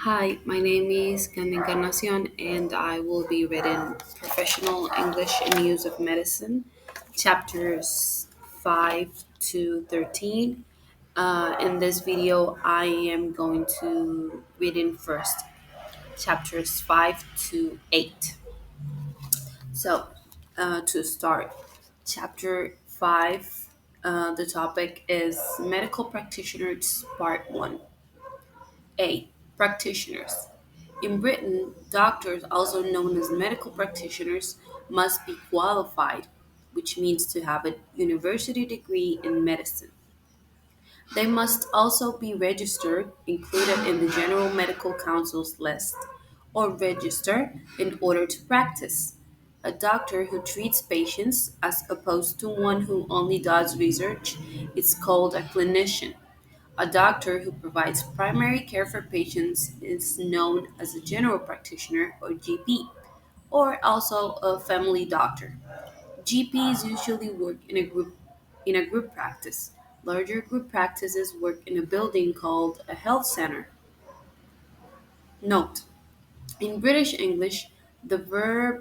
Hi, my name is Can Encarnacion, and I will be reading Professional English in Use of Medicine, chapters 5 to 13. In this video, I am going to read in first chapters 5 to 8. So, to start, chapter 5, the topic is Medical Practitioners Part 1. A. Practitioners. In Britain, doctors, also known as medical practitioners, must be qualified, which means to have a university degree in medicine. They must also be registered, included in the General Medical Council's list, or register in order to practice. A doctor who treats patients, as opposed to one who only does research, is called a clinician. A doctor who provides primary care for patients is known as a general practitioner or GP, or also a family doctor. GPs usually work in a group practice. Larger group practices work in a building called a health center. Note: in British English, the verb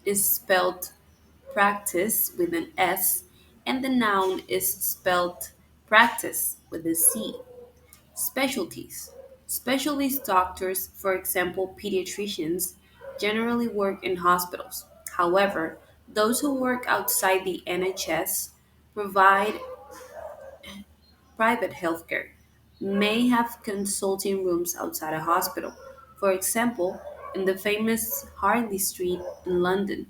is spelled practice with an S, and the noun is spelled practice with a C. Specialties. Specialist doctors, for example pediatricians, generally work in hospitals. However, those who work outside the NHS provide private healthcare may have consulting rooms outside a hospital. For example, in the famous Harley Street in London.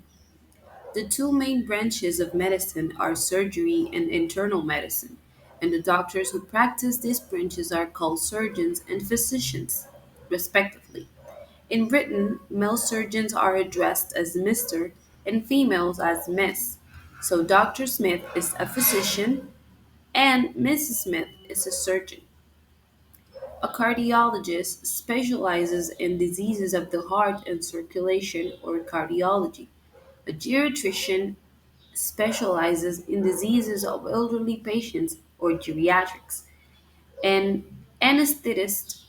The two main branches of medicine are surgery and internal medicine, and the doctors who practice these branches are called surgeons and physicians, respectively. In Britain, male surgeons are addressed as Mr. and females as Miss. So Dr. Smith is a physician and Mrs. Smith is a surgeon. A cardiologist specializes in diseases of the heart and circulation or cardiology. A geriatrician specializes in diseases of elderly patients or geriatrics. An anesthetist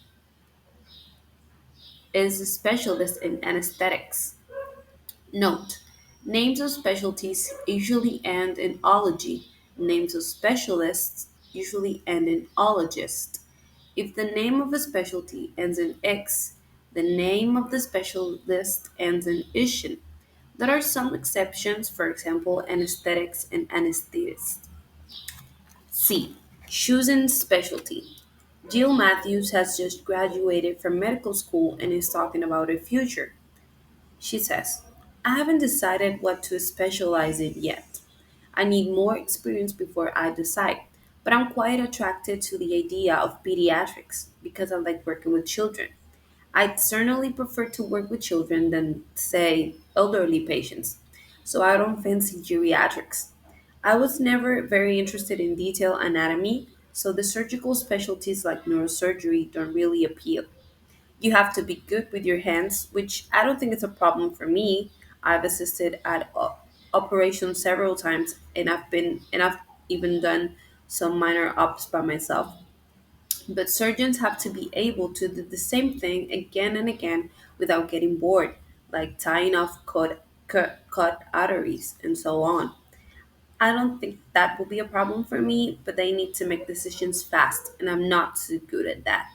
is a specialist in anesthetics. Note: names of specialties usually end in ology, names of specialists usually end in ologist. If the name of a specialty ends in X, the name of the specialist ends in ischen. There are some exceptions, for example, anesthetics and anesthetists. C. Choosing specialty. Jill Matthews has just graduated from medical school and is talking about her future. She says, I haven't decided what to specialize in yet. I need more experience before I decide, but I'm quite attracted to the idea of pediatrics because I like working with children. I'd certainly prefer to work with children than, say, elderly patients, so I don't fancy geriatrics. I was never very interested in detailed anatomy, so the surgical specialties like neurosurgery don't really appeal. You have to be good with your hands, which I don't think is a problem for me. I've assisted at operations several times, and I've even done some minor ops by myself. But surgeons have to be able to do the same thing again and again without getting bored, like tying off cut arteries and so on. I don't think that will be a problem for me, but they need to make decisions fast, and I'm not too good at that.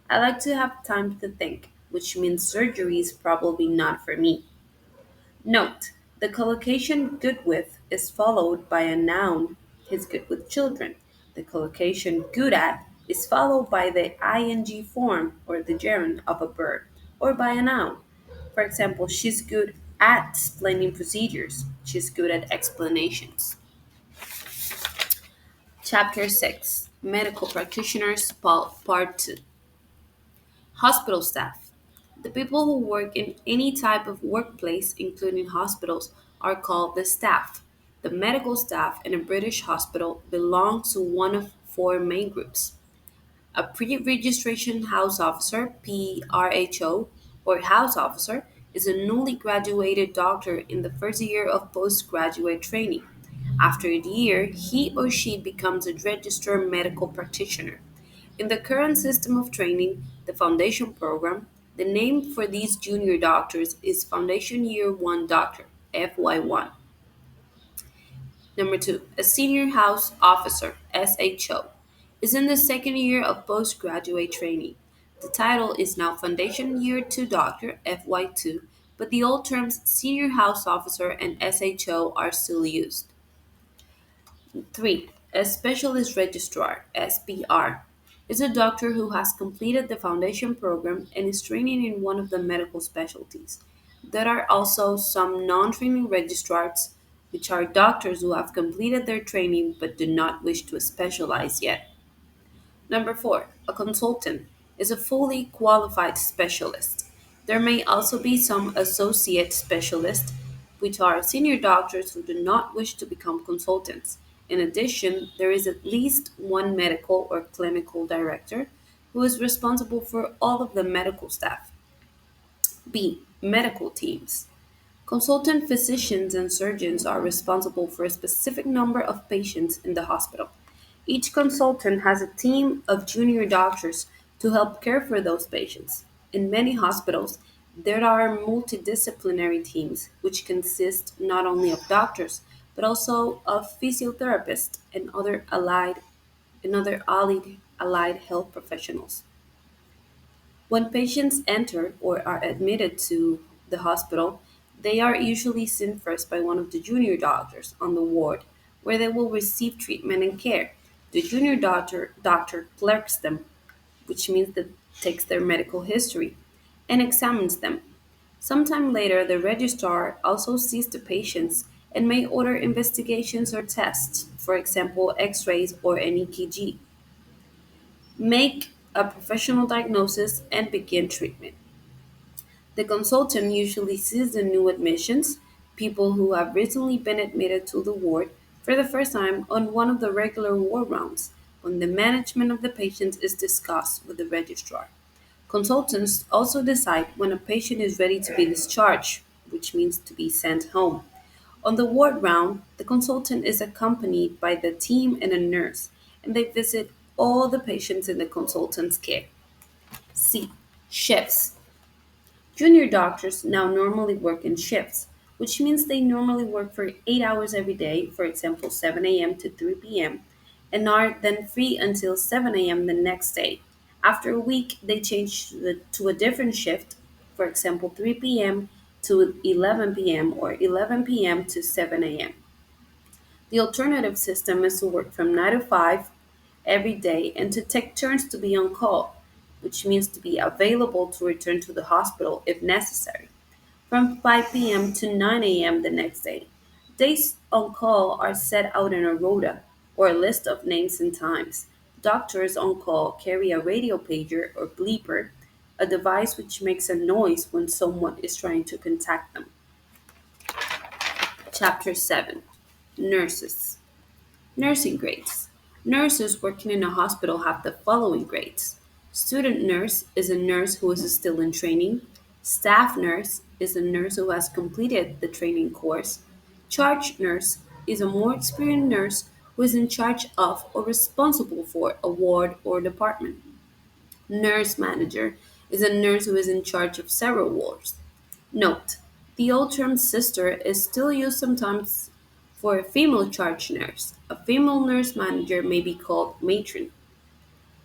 I like to have time to think, which means surgery is probably not for me. Note: the collocation good with is followed by a noun, he's good with children. The collocation good at is followed by the ing form or the gerund of a verb, or by a noun. For example, she's good at explaining procedures. She's good at explanations. Chapter 6: Medical Practitioners, Part 2. Hospital staff. The people who work in any type of workplace, including hospitals, are called the staff. The medical staff in a British hospital belong to one of four main groups: a pre registration house officer, PRHO, or house officer, is a newly graduated doctor in the first year of postgraduate training. After a year, he or she becomes a registered medical practitioner. In the current system of training, the foundation program, the name for these junior doctors is Foundation Year 1 Doctor, FY1. Number two, a senior house officer, SHO, is in the second year of postgraduate training. The title is now Foundation Year 2 Doctor, FY2, but the old terms senior house officer and SHO are still used. 3. A specialist registrar, SPR, is a doctor who has completed the foundation program and is training in one of the medical specialties. There are also some non training registrars, which are doctors who have completed their training but do not wish to specialize yet. Number four, a consultant is a fully qualified specialist. There may also be some associate specialists, which are senior doctors who do not wish to become consultants. In addition, there is at least one medical or clinical director who is responsible for all of the medical staff. B. Medical teams. Consultant physicians and surgeons are responsible for a specific number of patients in the hospital. Each consultant has a team of junior doctors to help care for those patients. In many hospitals, there are multidisciplinary teams which consist not only of doctors but also of physiotherapists and other allied health professionals. When patients enter or are admitted to the hospital, they are usually seen first by one of the junior doctors on the ward, where they will receive treatment and care. The junior doctor clerks them, which means that takes their medical history, and examines them. Sometime later, the registrar also sees the patients and may order investigations or tests, for example, x-rays or an EKG, make a professional diagnosis, and begin treatment. The consultant usually sees the new admissions, people who have recently been admitted to the ward, for the first time on one of the regular ward rounds, when the management of the patient is discussed with the registrar. Consultants also decide when a patient is ready to be discharged, which means to be sent home. On the ward round, the consultant is accompanied by the team and a nurse, and they visit all the patients in the consultant's care. C. Shifts. Junior doctors now normally work in shifts, which means they normally work for 8 hours every day, for example, 7 a.m. to 3 p.m., and are then free until 7 a.m. the next day. After a week, they change to a different shift, for example, 3 p.m. to 11 p.m. or 11 p.m. to 7 a.m. The alternative system is to work from 9 to 5 every day and to take turns to be on call, which means to be available to return to the hospital if necessary, from 5 p.m. to 9 a.m. the next day. Days on call are set out in a rota or a list of names and times. Doctors on call carry a radio pager or bleeper, a device which makes a noise when someone is trying to contact them. Chapter 7. Nurses. Nursing grades. Nurses working in a hospital have the following grades. Student nurse is a nurse who is still in training. Staff nurse is a nurse who has completed the training course. Charge nurse is a more experienced nurse who is in charge of or responsible for a ward or department. Nurse manager is a nurse who is in charge of several wards. Note: the old term sister is still used sometimes for a female charge nurse. A female nurse manager may be called matron.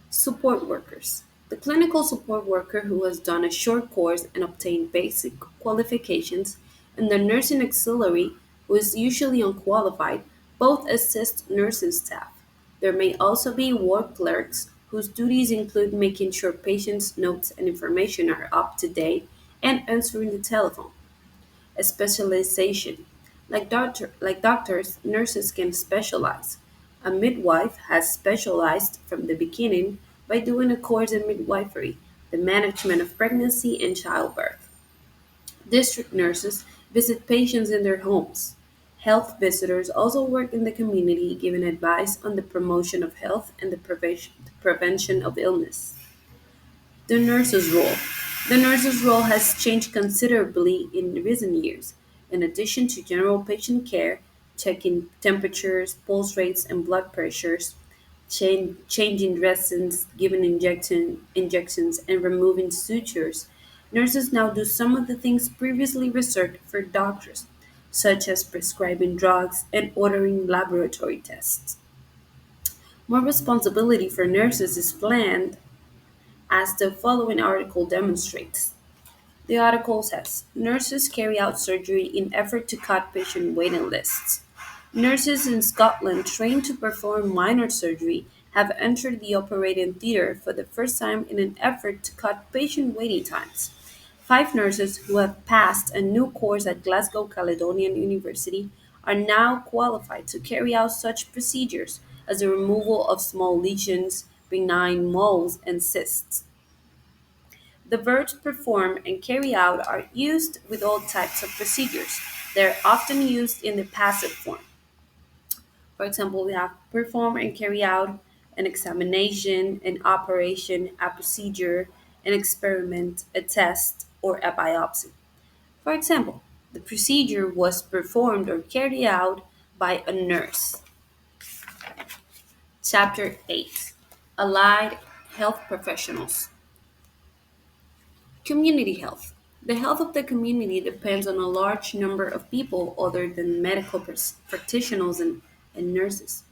Support workers. The clinical support worker who has done a short course and obtained basic qualifications, and the nursing auxiliary who is usually unqualified, both assist nursing staff. There may also be ward clerks whose duties include making sure patients' notes and information are up to date and answering the telephone. A specialization. Like doctors, nurses can specialize. A midwife has specialized from the beginning by doing a course in midwifery, the management of pregnancy and childbirth. District nurses visit patients in their homes. Health visitors also work in the community giving advice on the promotion of health and the prevention of illness. The nurse's role. The nurse's role has changed considerably in recent years. In addition to general patient care, checking temperatures, pulse rates, and blood pressures, changing dressings, giving injections, and removing sutures. Nurses now do some of the things previously reserved for doctors, such as prescribing drugs and ordering laboratory tests. More responsibility for nurses is planned, as the following article demonstrates. The article says nurses carry out surgery in effort to cut patient waiting lists. Nurses in Scotland trained to perform minor surgery have entered the operating theatre for the first time in an effort to cut patient waiting times. Five nurses who have passed a new course at Glasgow Caledonian University are now qualified to carry out such procedures as the removal of small lesions, benign moles, and cysts. The verbs perform and carry out are used with all types of procedures. They're often used in the passive form. For example, we have perform and carry out an examination, an operation, a procedure, an experiment, a test, or a biopsy. For example, the procedure was performed or carried out by a nurse. Chapter 8, Allied Health Professionals. Community health. The health of the community depends on a large number of people other than medical practitioners and nurses.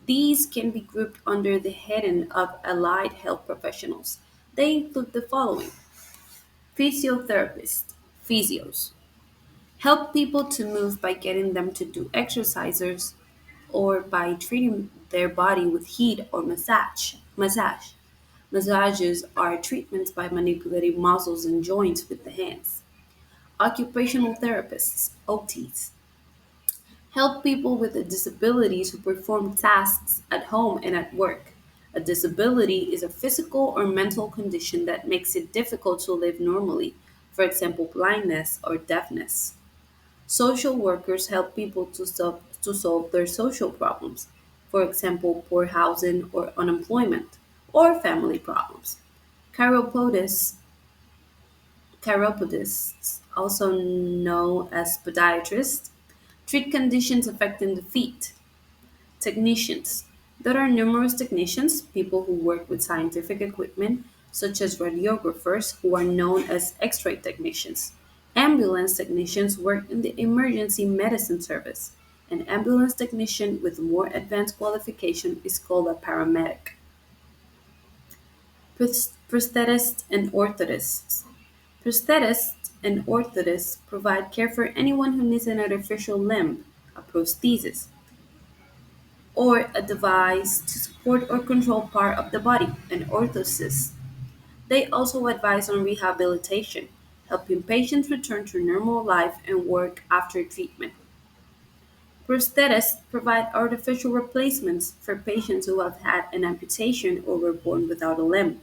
These can be grouped under the heading of allied health professionals. They include the following: physiotherapists, physios, help people to move by getting them to do exercises or by treating their body with heat or massage. Massages are treatments by manipulating muscles and joints with the hands. Occupational therapists, OTs, help people with a disability to perform tasks at home and at work. A disability is a physical or mental condition that makes it difficult to live normally, for example, blindness or deafness. Social workers help people to solve their social problems, for example, poor housing or unemployment, or family problems. Chiropodists, chiropodists, also known as podiatrists, treat conditions affecting the feet. Technicians. There are numerous technicians, people who work with scientific equipment, such as radiographers, who are known as x ray technicians. Ambulance technicians work in the emergency medicine service. An ambulance technician with more advanced qualification is called a paramedic. Prosthetists and orthotists. Prosthetists and orthotists provide care for anyone who needs an artificial limb, a prosthesis, or a device to support or control part of the body, an orthosis. They also advise on rehabilitation, helping patients return to normal life and work after treatment. Prosthetists provide artificial replacements for patients who have had an amputation or were born without a limb.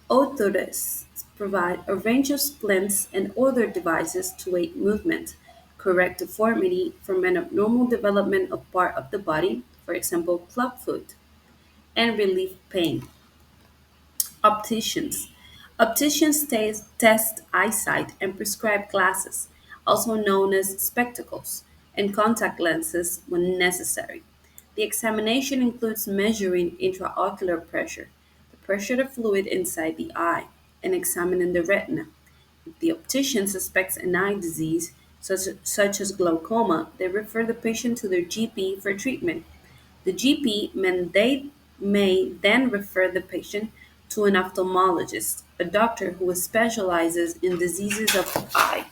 Orthotists provide a range of splints and other devices to aid movement, correct deformity from an abnormal development of part of the body, for example, clubfoot, and relieve pain. Opticians. Opticians test eyesight and prescribe glasses, also known as spectacles, and contact lenses when necessary. The examination includes measuring intraocular pressure, the pressure of fluid inside the eye, and examining the retina. If the optician suspects an eye disease, such as glaucoma, they refer the patient to their GP for treatment. The GP may then refer the patient to an ophthalmologist, a doctor who specializes in diseases of the eye.